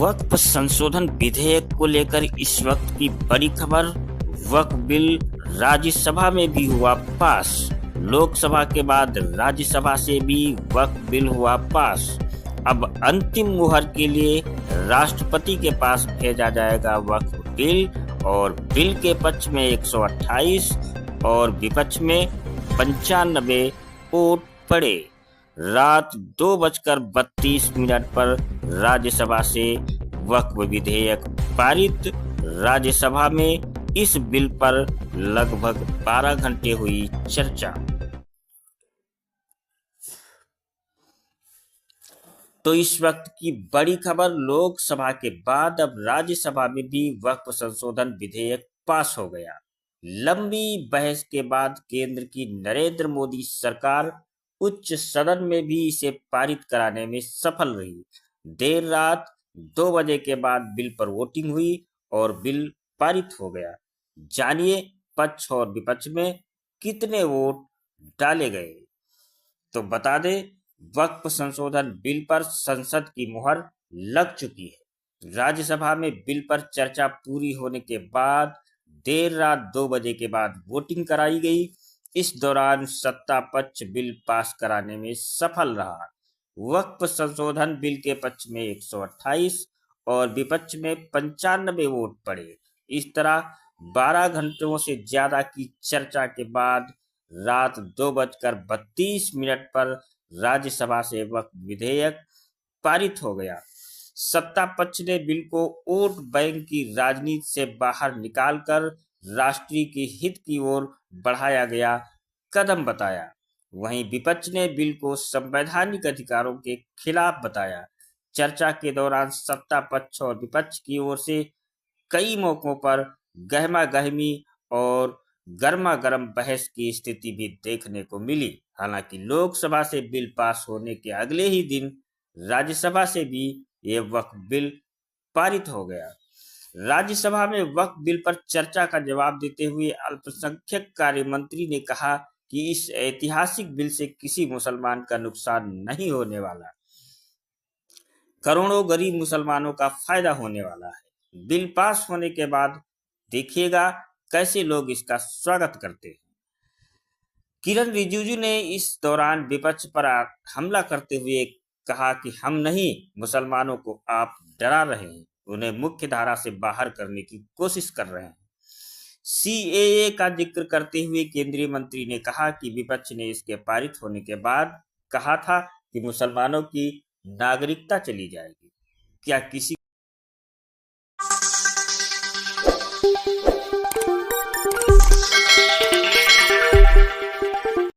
वक्फ संशोधन विधेयक को लेकर इस वक्त की बड़ी खबर। वक्फ बिल राज्यसभा में भी हुआ पास। लोकसभा के बाद राज्यसभा से भी वक्फ बिल हुआ पास। अब अंतिम मुहर के लिए राष्ट्रपति के पास भेजा जाएगा वक्फ बिल और बिल के पक्ष में 128 और विपक्ष में 95 वोट पड़े। रात 2:32 पर राज्यसभा से वक्फ विधेयक पारित। राज्यसभा में इस बिल पर लगभग 12 घंटे हुई चर्चा। तो इस वक्त की बड़ी खबर, लोकसभा के बाद अब राज्यसभा में भी वक्फ संशोधन विधेयक पास हो गया। लंबी बहस के बाद केंद्र की नरेंद्र मोदी सरकार उच्च सदन में भी इसे पारित कराने में सफल रही। देर रात 2 बजे के बाद बिल पर वोटिंग हुई और बिल पारित हो गया। जानिए पक्ष और विपक्ष में कितने वोट डाले गए। तो बता दें, वक्फ संशोधन बिल पर संसद की मुहर लग चुकी है। राज्यसभा में बिल पर चर्चा पूरी होने के बाद देर रात 2 बजे के बाद वोटिंग कराई गई। इस दौरान सत्ता पक्ष बिल पास कराने में सफल रहा। वक्फ संशोधन बिल के पक्ष में 128 और विपक्ष में 95 वोट पड़े। इस तरह 12 घंटों से ज्यादा की चर्चा के बाद रात 2:32 पर राज्यसभा से वक्फ विधेयक पारित हो गया। सत्ता पक्ष ने बिल को वोट बैंक की राजनीति से बाहर निकालकर राष्ट्रीय के हित की ओर बढ़ाया गया कदम बताया। वहीं विपक्ष ने बिल को संवैधानिक अधिकारों के खिलाफ बताया। चर्चा के दौरान सत्ता पक्ष और विपक्ष की ओर से कई मौकों पर गहमा गहमी और गर्मा गर्म बहस की स्थिति भी देखने को मिली। हालांकि लोकसभा से बिल पास होने के अगले ही दिन राज्यसभा से भी ये वक्फ बिल पारित हो गया। राज्यसभा में वक्फ बिल पर चर्चा का जवाब देते हुए अल्पसंख्यक कार्य मंत्री ने कहा कि इस ऐतिहासिक बिल से किसी मुसलमान का नुकसान नहीं होने वाला। करोड़ों गरीब मुसलमानों का फायदा होने वाला है। बिल पास होने के बाद देखिएगा कैसे लोग इसका स्वागत करते हैं। किरण रिजिजू ने इस दौरान विपक्ष पर हमला करते हुए कहा कि हम नहीं, मुसलमानों को आप डरा रहे हैं, उन्हें मुख्य धारा से बाहर करने की कोशिश कर रहे हैं। सीएए का जिक्र करते हुए केंद्रीय मंत्री ने कहा कि विपक्ष ने इसके पारित होने के बाद कहा था कि मुसलमानों की नागरिकता चली जाएगी। क्या किसी